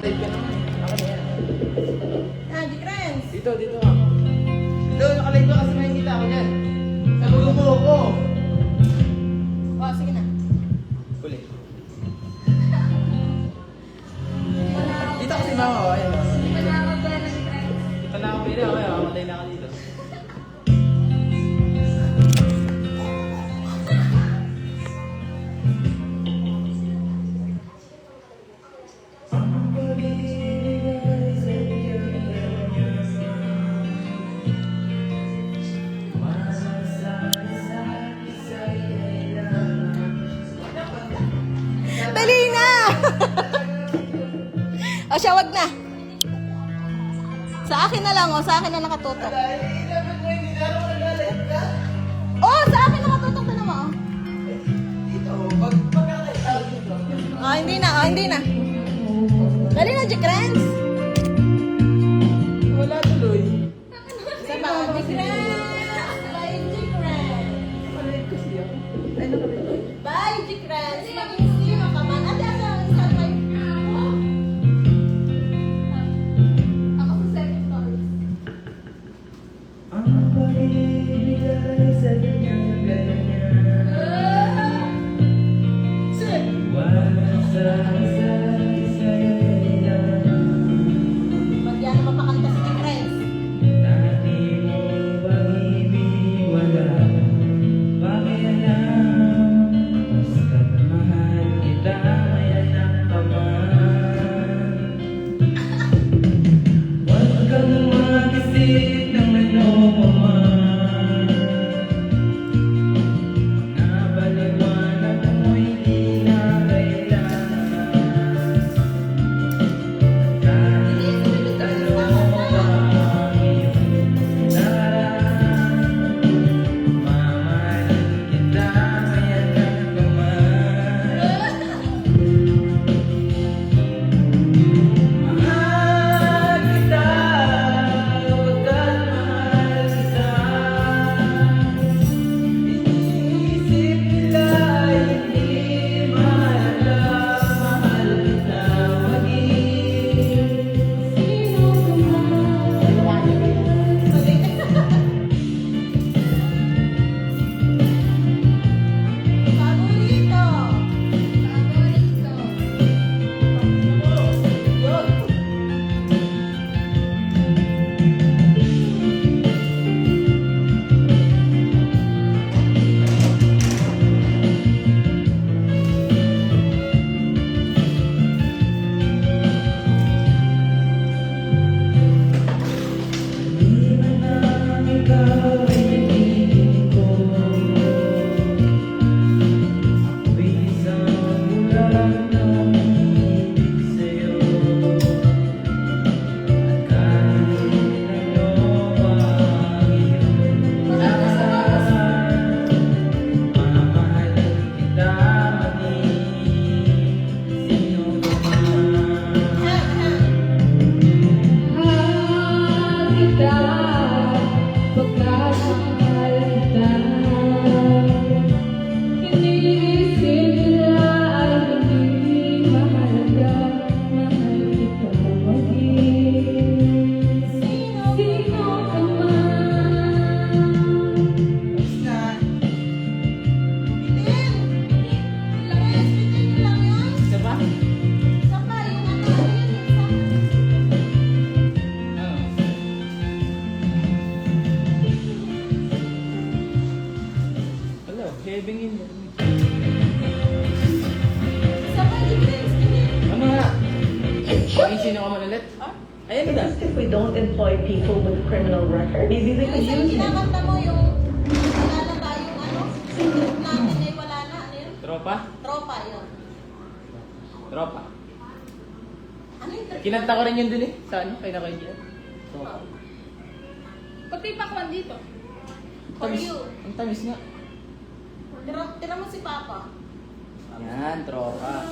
type ka naman. Ako na yan. Ah, G-Crans. Dito ako. Dito, nakalive ka kasi makikita ako dyan. Sabulo mo ako. Oh, sige na. Huli. Dito kasi mama ko. Ayun. Dito na ako pwede. Okay, mamatay na ako dito. Dali na! O siya, wag na. Sa akin na lang, sa akin na nakatutok. Sa akin nakatutok na naman, hindi na. Dali na, G-Crans. Wala tuloy. Isa pa, G-Crans. Bye, G-Crans. Maliit kasi yan. Ay, nakalive. Bye, G-Crans. Maging sino ka man. Ate, saan tayo? Ako sa second floor. Ang pag-ibig ay sa ganyan. Wala sa isa't isa'y lang. Magyan naman pakanta si G-Crans. Dati mo pag-ibig wala. Pakialam. Basta't mahal kita, may anak ka man. Huwag kang mag-isip ng ano pa man. Mga paliwanag mo'y di na kailangan. Kahit tanong pa ang iyong nakaraan. Mamahalin kita, may anak ka man. Mahal kita, huwag kang mahal kita. Iniisip nila hindi mahalagang mahal kita maging sino ka Paborito. Yun. Di man lang ikaw ay nagiging ko. Ako'y isang ulan na umiibig sa'yo. At kahit ano pa ang iyong lahat, mamahalin kita maging sino ka man. Kita, pagkakamahal kita. Iniisip nila ay hindi mahalaga, mahal kita maging sino ka man. Bitin. Bitin lang yan. Isa ba? Isa pa, yung ano, yun, Hello, heaving in. isa pa, G-Crans. Ano nga? Ay, sino ka man ulit? Ayan na. If we don't employ people with criminal record, maybe they Yung could isang use it. kinakanta mo, yung wala na tayong ano, yung group natin ay wala na, ano yun? Tropa? Tropa, yun. Tropa. Ano yung Kinanta ko rin yun dun eh. Sa ano? Kay na kayo dyan. Tropa. Pag may pakwan dito, For Tamis. you. Ang tamis nga. Tira mo si Papa. Yan, tropa.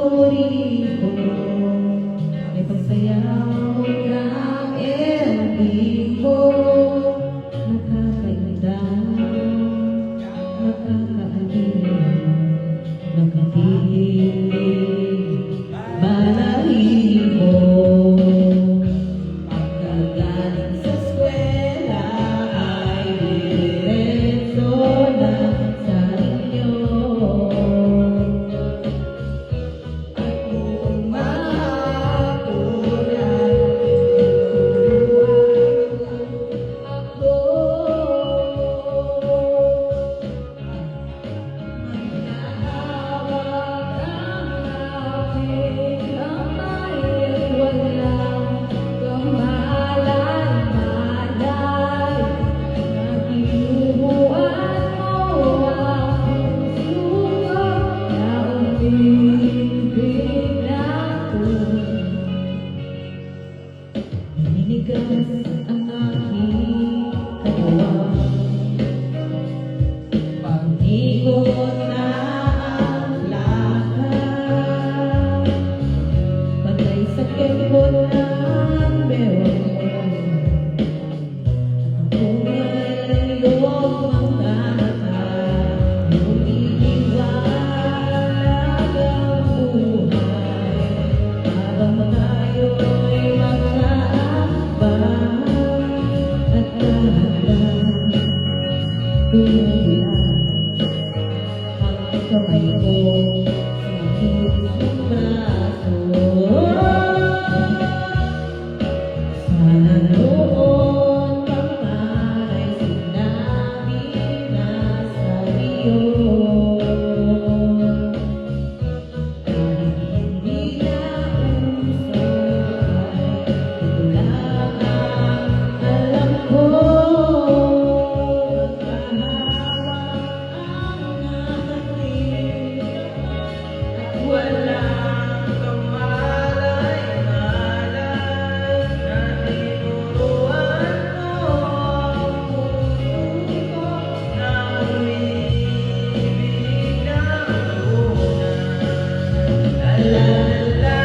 ko rito ay pagsayaw ng ending ko. Nakakainda, nakakaalim, nakatilig, balahibo. Pagkagaling sa eskwela ay diretso na sa inyo. At kung mahapon ay ako, maghahawak ang aking kamay at walang kamalan-malan. Nakinuhuan mo ang puso na umibig na tunay. Naninigas ang aking katawan, pag-ikot na ang lakad, patay sa kembot ng bewang mo. Kung ay iyong mga mata, umiiwag ang buhay, habang tayo'y magkaabang at dahan-dahan tumigil ang kamay ko sa aking braso. Sana noon pang ay sinabi na sa iyo, kahit hindi na uso ay ito lang ang alam ko. Walang kamalay-malay na tinuruan mo ang puso ko na umibig ng tunay. La la la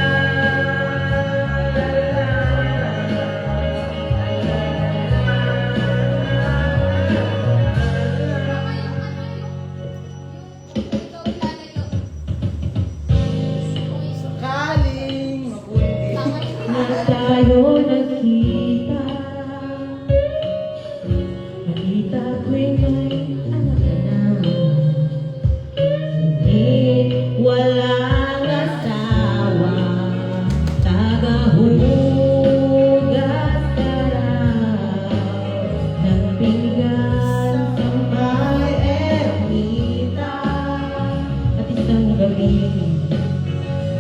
sakaling mabuti. Na tayo nagkita, nakita ko'y may anak ka na, ngunit walang asawa, tagahugas ka raw ng pinggan sa may ermita. At isang gabi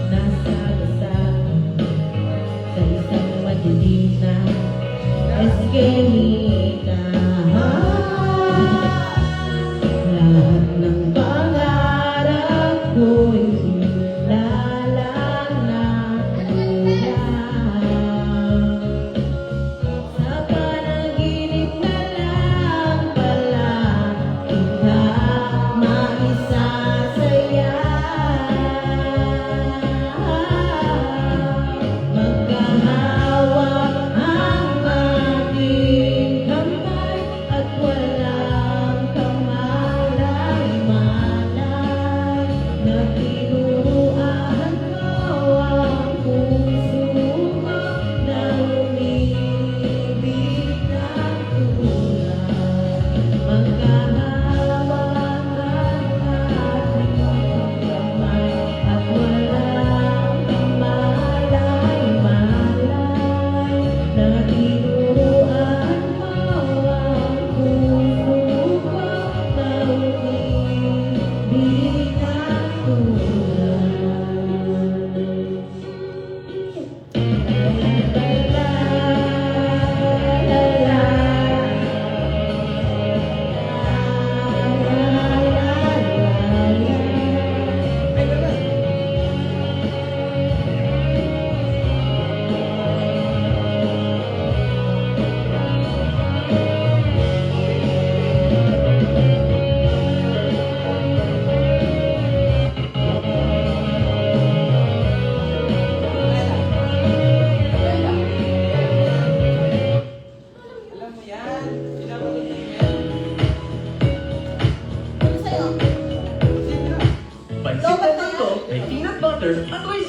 nasa gasakan sa isang madilim na eskinita. Lahat ng pangarap ko'y lalang na kulang. Sa panaginip na lang pala kita maisasaya. Magkahawak ang ating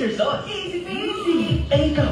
oyster sauce. Easy peasy. Eh, ikaw?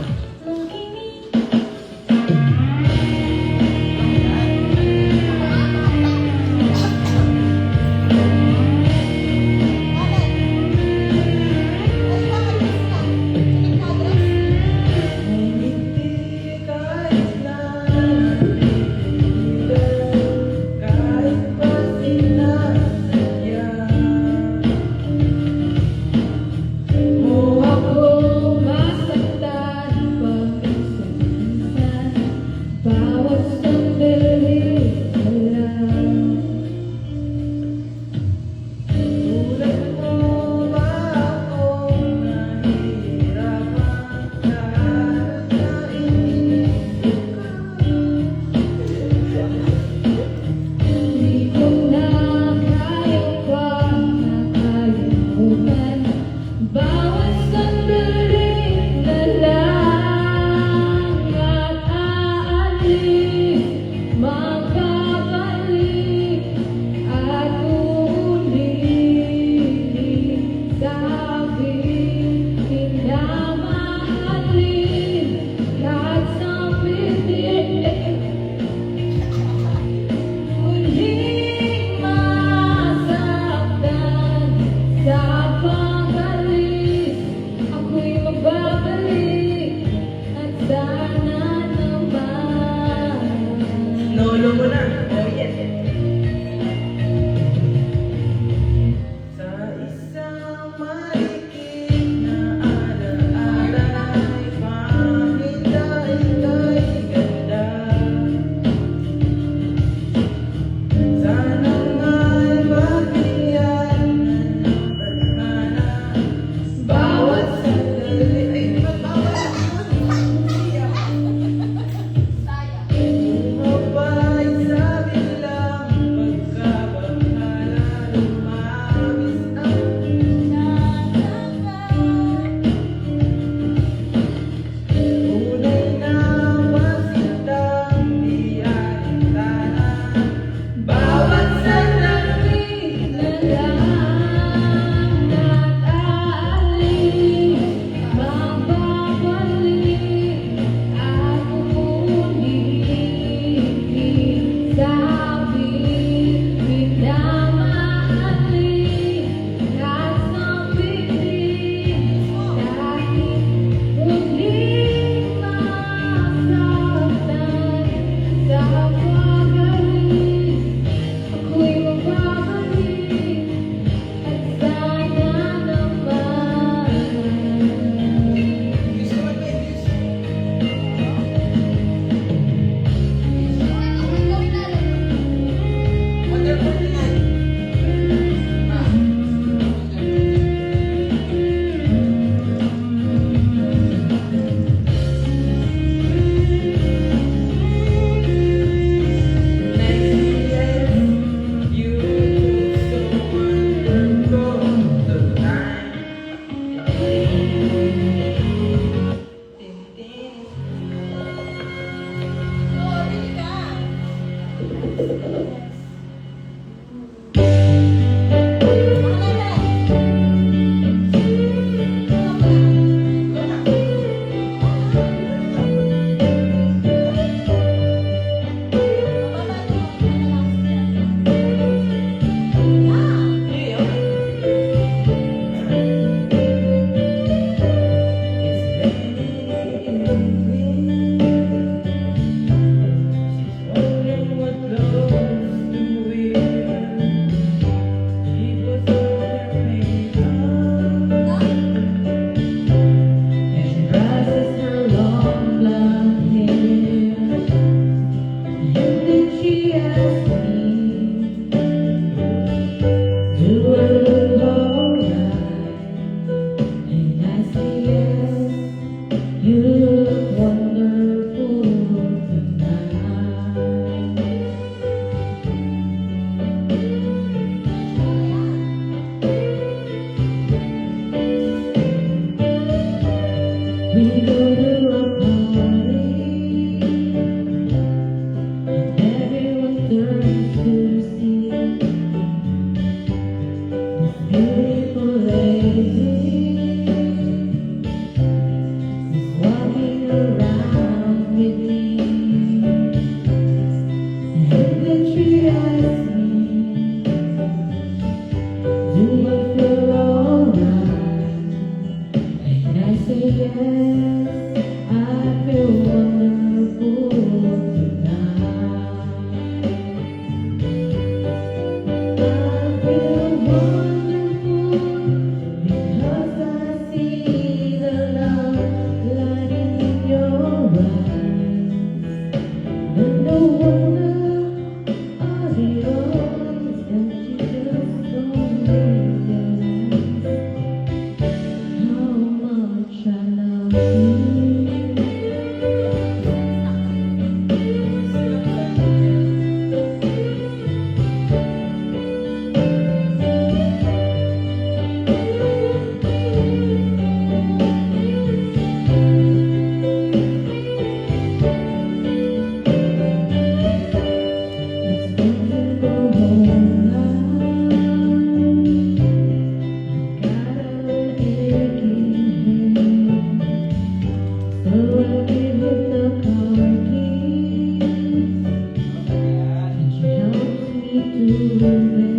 Nolo mo na. Oh, yes. Sa isang maikit na alaala'y pangitay-tay ganda. Sana nga'y magbiyan ng tadhana. Bawat sandali ay bawat mabay sa bilang pagkabahala lumabis ang tunay na masintang di alintana. Bawat sandali Beautiful lady, say yes, I feel wonderful tonight. I feel wonderful because I see the love lighting in your eyes, and the wonder of yours that you just don't realize how much I love you. Thank you.